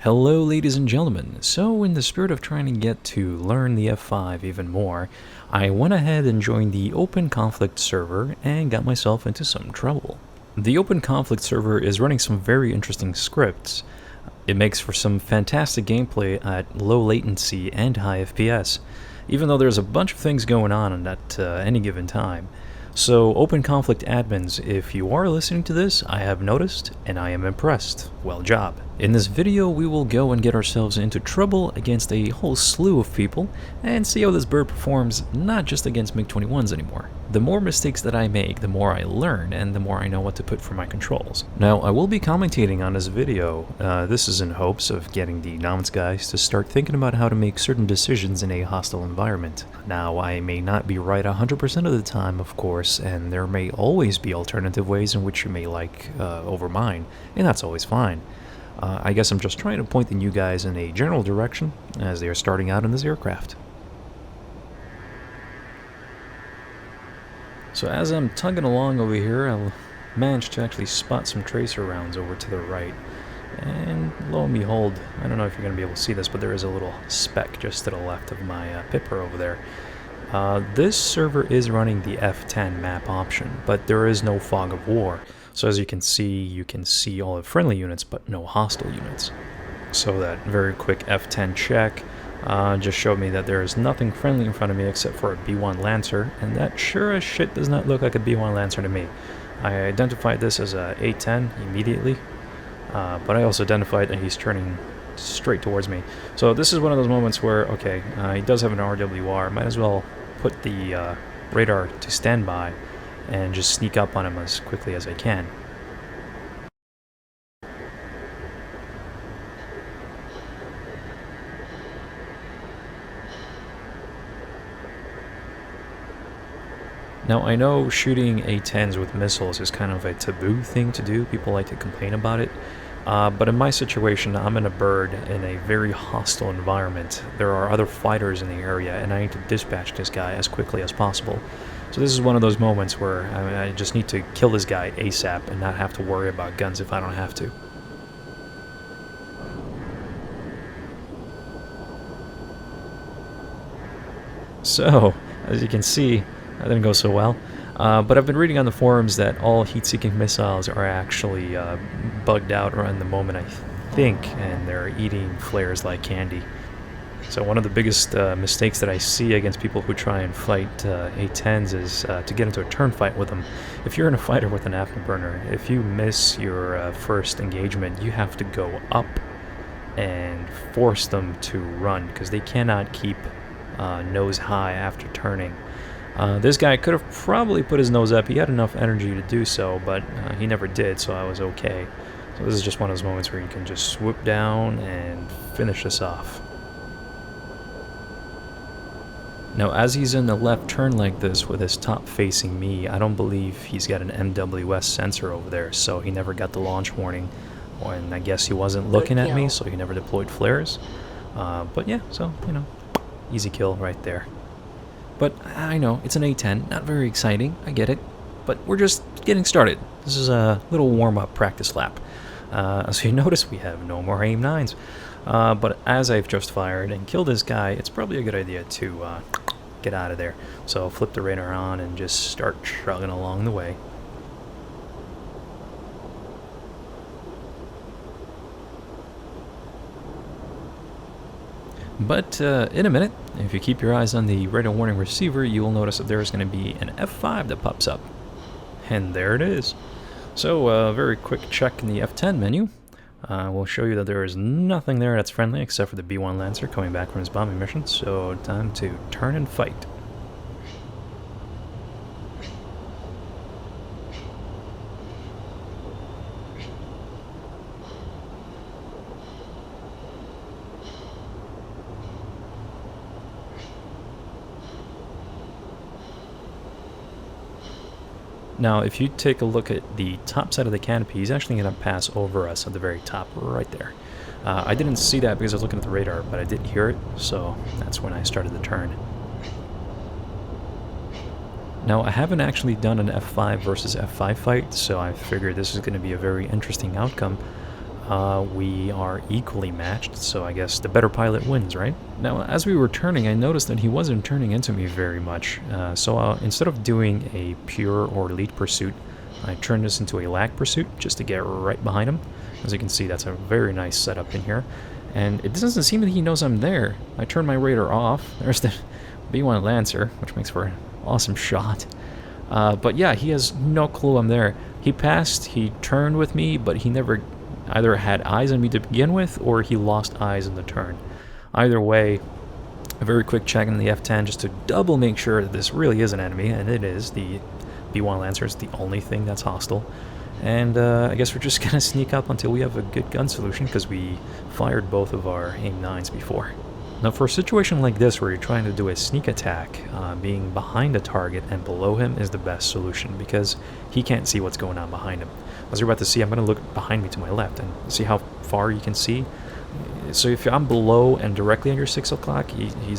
Hello ladies and gentlemen, so in the spirit of trying to get to learn the F5 even more, I went ahead and joined the Open Conflict server and got myself into some trouble. The Open Conflict server is running some very interesting scripts. It makes for some fantastic gameplay at low latency and high FPS, even though there's a bunch of things going on at any given time. So, Open Conflict admins, if you are listening to this, I have noticed, and I am impressed. Well job. In this video, we will go and get ourselves into trouble against a whole slew of people, and see how this bird performs not just against MiG-21s anymore. The more mistakes that I make, the more I learn, and the more I know what to put for my controls. Now, I will be commentating on this video. This is in hopes of getting the novice guys to start thinking about how to make certain decisions in a hostile environment. Now, I may not be right 100% of the time, of course, and there may always be alternative ways in which you may like over mine, and that's always fine. I guess I'm just trying to point the new guys in a general direction as they are starting out in this aircraft. So as I'm tugging along over here, I'll manage to actually spot some tracer rounds over to the right. And lo and behold, I don't know if you're going to be able to see this, but there is a little speck just to the left of my pipper over there. This server is running the F10 map option, but there is no fog of war. So as you can see all the friendly units, but no hostile units. So that very quick F10 check just showed me that there is nothing friendly in front of me except for a B1 Lancer, and that sure as shit does not look like a B1 Lancer to me. I identified this as a A10 immediately, but I also identified that he's turning straight towards me. So this is one of those moments where, okay, he does have an RWR, might as well put the radar to standby and just sneak up on him as quickly as I can. Now, I know shooting A-10s with missiles is kind of a taboo thing to do. People like to complain about it. But in my situation, I'm in a bird in a very hostile environment. There are other fighters in the area, and I need to dispatch this guy as quickly as possible. So this is one of those moments where I just need to kill this guy ASAP and not have to worry about guns if I don't have to. So, as you can see, that didn't go so well. But I've been reading on the forums that all heat-seeking missiles are actually bugged out around the moment, I think, and they're eating flares like candy. So one of the biggest mistakes that I see against people who try and fight A-10s is to get into a turn fight with them. If you're in a fighter with an afterburner, if you miss your first engagement, you have to go up and force them to run, because they cannot keep nose high after turning. This guy could have probably put his nose up. He had enough energy to do so, but he never did, so I was okay. So this is just one of those moments where you can just swoop down and finish this off. Now, as he's in the left turn like this with his top facing me, I don't believe he's got an MWS sensor over there, so he never got the launch warning. And I guess he wasn't looking at me, so he never deployed flares. But yeah, so, you know, easy kill right there. But I know, it's an A-10, not very exciting, I get it, but we're just getting started. This is a little warm-up practice lap. So you notice we have no more AIM-9s. But as I've just fired and killed this guy, it's probably a good idea to get out of there. So flip the radar on and just start trugging along the way. But in a minute, if you keep your eyes on the radar warning receiver, you will notice that there is going to be an F5 that pops up. And there it is. So a very quick check in the F10 menu. Will show you that there is nothing there that's friendly except for the B1 Lancer coming back from his bombing mission. So time to turn and fight. Now, if you take a look at the top side of the canopy, he's actually going to pass over us at the very top right there. I didn't see that because I was looking at the radar, but I did hear it, so that's when I started the turn. Now, I haven't actually done an F5 versus F5 fight, so I figured this is going to be a very interesting outcome. we are equally matched, so I guess the better pilot wins, right? Now, as we were turning, I noticed that he wasn't turning into me very much, so instead of doing a pure or elite pursuit, I turned this into a lag pursuit just to get right behind him. As you can see, that's a very nice setup in here, and it doesn't seem that he knows I'm there. I turned my radar off. There's the B-1 Lancer, which makes for an awesome shot. But yeah, he has no clue I'm there. He passed, he turned with me, but he never either had eyes on me to begin with, or he lost eyes in the turn. Either way, a very quick check in the F-10 just to double make sure that this really is an enemy, and it is. The B-1 Lancer is the only thing that's hostile. And I guess we're just gonna sneak up until we have a good gun solution, because we fired both of our AIM-9s before. Now, for a situation like this where you're trying to do a sneak attack, being behind a target and below him is the best solution, because he can't see what's going on behind him. As you're about to see, I'm going to look behind me to my left and see how far you can see. So if I'm below and directly on your 6 o'clock,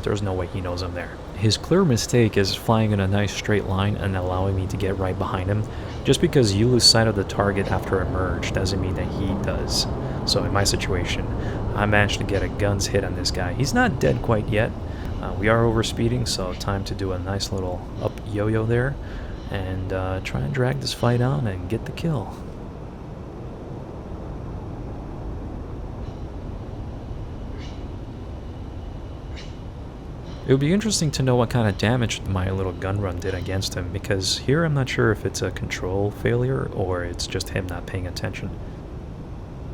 there's no way he knows I'm there. His clear mistake is flying in a nice straight line and allowing me to get right behind him. Just because you lose sight of the target after a merge doesn't mean that he does. So in my situation, I managed to get a guns hit on this guy. He's not dead quite yet. We are overspeeding, so time to do a nice little up yo-yo there and try and drag this fight on and get the kill. It would be interesting to know what kind of damage my little gun run did against him, because here I'm not sure if it's a control failure or it's just him not paying attention.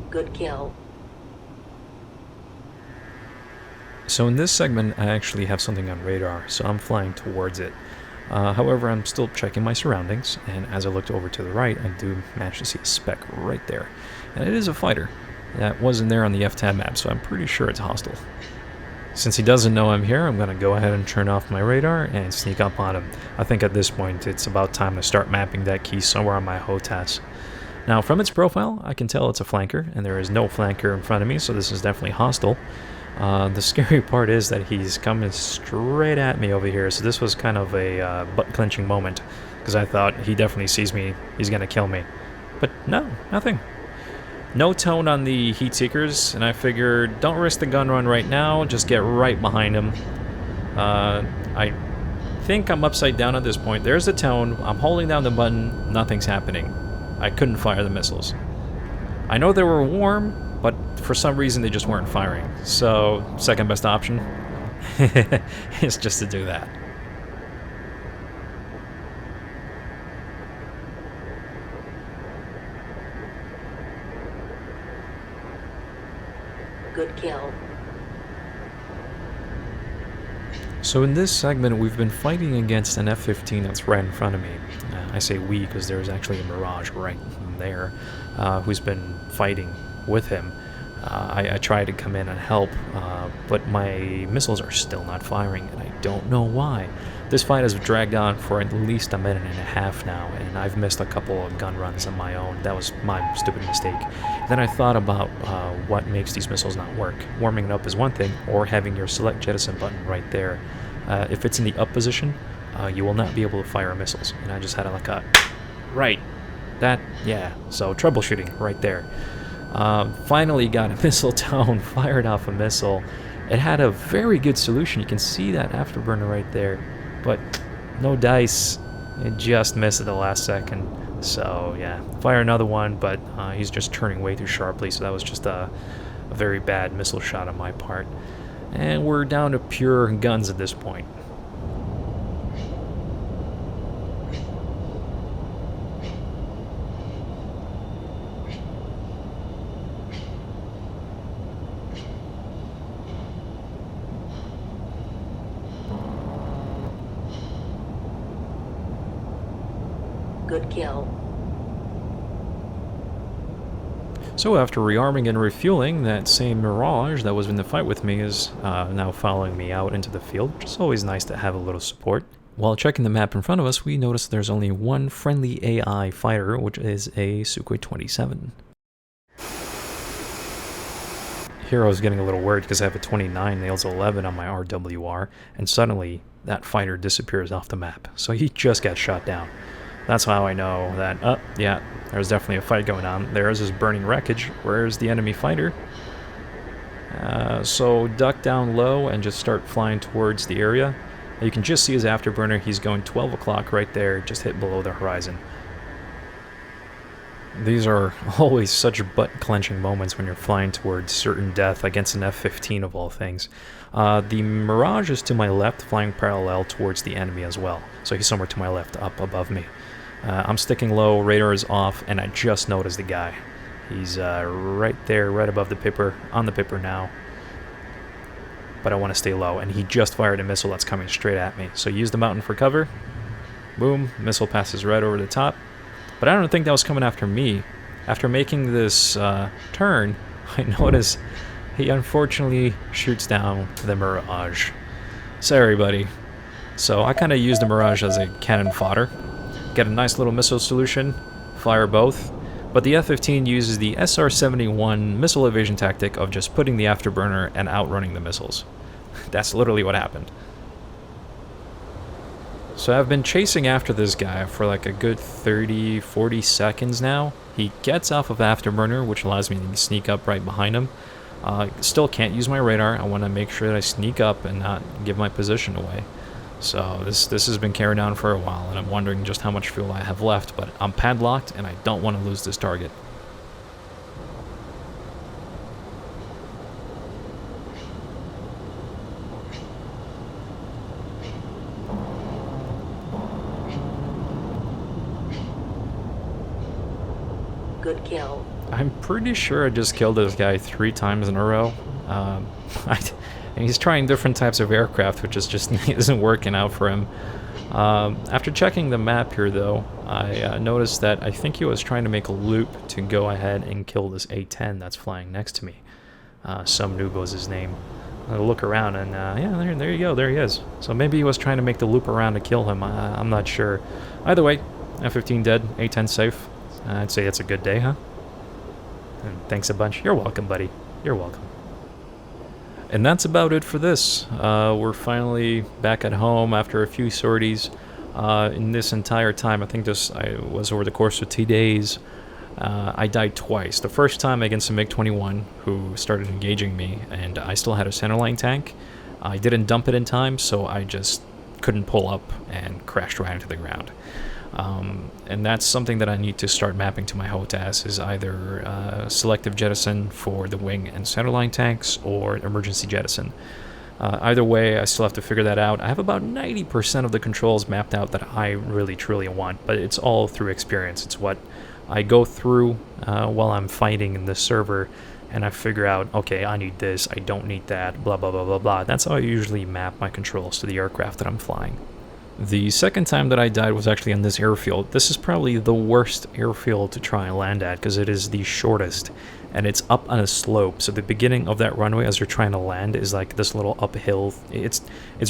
Good kill. So in this segment, I actually have something on radar, so I'm flying towards it. However, I'm still checking my surroundings, and as I looked over to the right, I do manage to see a speck right there. And it is a fighter. That wasn't there on the F-10 map, so I'm pretty sure it's hostile. Since he doesn't know I'm here, I'm going to go ahead and turn off my radar and sneak up on him. I think at this point it's about time to start mapping that key somewhere on my HOTAS. Now, from its profile, I can tell it's a flanker, and there is no flanker in front of me, so this is definitely hostile. The scary part is that he's coming straight at me over here, so this was kind of a butt-clenching moment, because I thought he definitely sees me, he's going to kill me. But no, nothing. No tone on the heat seekers, and I figured don't risk the gun run right now, just get right behind him. I think I'm upside down at this point. There's the tone, I'm holding down the button, nothing's happening. I couldn't fire the missiles. I know they were warm, but for some reason they just weren't firing. So, second best option is just to do that. Good kill. So in this segment, we've been fighting against an F-15 that's right in front of me. I say we because there's actually a Mirage right there who's been fighting with him. I tried to come in and help, but my missiles are still not firing, and I don't know why. This fight has dragged on for at least a minute and a half now, and I've missed a couple of gun runs on my own. That was my stupid mistake. Then I thought about what makes these missiles not work. Warming it up is one thing, or having your select jettison button right there. If it's in the up position, you will not be able to fire missiles. And I just had like a right. That, yeah. So troubleshooting right there. Finally got a missile down, fired off a missile. It had a very good solution. You can see that afterburner right there. But no dice. It just missed at the last second. So yeah, fire another one, but he's just turning way too sharply. So that was just a very bad missile shot on my part. And we're down to pure guns at this point. Good kill. So after rearming and refueling, that same Mirage that was in the fight with me is now following me out into the field, which is always nice to have a little support. While checking the map in front of us, we noticed there's only one friendly AI fighter, which is a Sukhoi 27. Here I was getting a little worried because I have a 29 nails 11 on my RWR, and suddenly that fighter disappears off the map. So he just got shot down. That's how I know that, yeah, there's definitely a fight going on. There's this burning wreckage. Where's the enemy fighter? So duck down low and just start flying towards the area. You can just see his afterburner. He's going 12 o'clock right there, just hit below the horizon. These are always such butt-clenching moments when you're flying towards certain death against an F-15 of all things. The Mirage is to my left, flying parallel towards the enemy as well. So he's somewhere to my left, up above me. I'm sticking low, radar is off, and I just noticed the guy. He's right there, right above the Pipper, on the Pipper now. But I want to stay low, and he just fired a missile that's coming straight at me. So use the mountain for cover. Boom, missile passes right over the top. But I don't think that was coming after me. After making this turn, I notice he unfortunately shoots down the Mirage. Sorry, buddy. So I kind of use the Mirage as a cannon fodder. Get a nice little missile solution, fire both. But the F-15 uses the SR-71 missile evasion tactic of just putting the afterburner and outrunning the missiles. That's literally what happened. So I've been chasing after this guy for like a good 30-40 seconds now. He gets off of afterburner, which allows me to sneak up right behind him. Still can't use my radar. I want to make sure that I sneak up and not give my position away. So this has been carried on for a while, and I'm wondering just how much fuel I have left, but I'm padlocked and I don't want to lose this target. Good kill. I'm pretty sure I just killed this guy 3 times in a row. And he's trying different types of aircraft, which is just isn't working out for him. After checking the map here, though, I noticed that I think he was trying to make a loop to go ahead and kill this A-10 that's flying next to me. Some noob was his name. I look around and, yeah, there you go, there he is. So maybe he was trying to make the loop around to kill him, I'm not sure. Either way, F-15 dead, A-10 safe. I'd say it's a good day, huh? And thanks a bunch. You're welcome, buddy. You're welcome. And that's about it for this. We're finally back at home after a few sorties. In this entire time, I think I was over the course of 2 days. I died twice. The first time against a MiG-21 who started engaging me, and I still had a centerline tank. I didn't dump it in time, so I just couldn't pull up and crashed right into the ground. And that's something that I need to start mapping to my HOTAS, is either selective jettison for the wing and centerline tanks or emergency jettison. Either way, I still have to figure that out. I have about 90% of the controls mapped out that I really truly want, but it's all through experience. It's what I go through while I'm fighting in the server, and I figure out, okay, I need this, I don't need that, blah, blah, blah, blah, blah. That's how I usually map my controls to the aircraft that I'm flying. The second time that I died was actually on this airfield. This is probably the worst airfield to try and land at because it is the shortest, and it's up on a slope. So the beginning of that runway as you're trying to land is like this little uphill. It's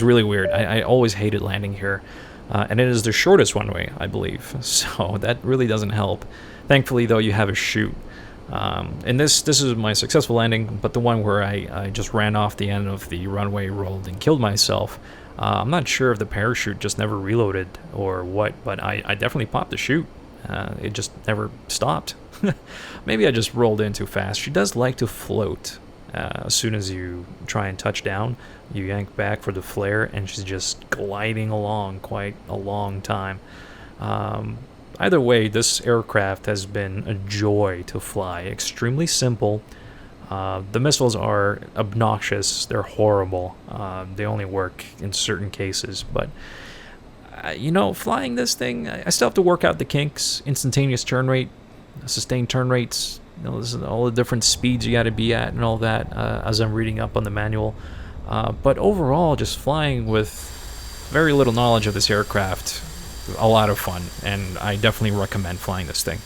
really weird. I always hated landing here. And it is the shortest runway, I believe. So that really doesn't help. Thankfully, though, you have a chute. And this is my successful landing, but the one where I just ran off the end of the runway, rolled, and killed myself. I'm not sure if the parachute just never reloaded or what, but I definitely popped the chute. It just never stopped. Maybe I just rolled in too fast. She does like to float. As soon as you try and touch down, you yank back for the flare, and she's just gliding along quite a long time. Either way, this aircraft has been a joy to fly. Extremely simple. The missiles are obnoxious. They're horrible. They only work in certain cases. But, you know, flying this thing, I still have to work out the kinks. Instantaneous turn rate, sustained turn rates. You know, this is all the different speeds you got to be at and all that, as I'm reading up on the manual. But overall, just flying with very little knowledge of this aircraft, a lot of fun. And I definitely recommend flying this thing.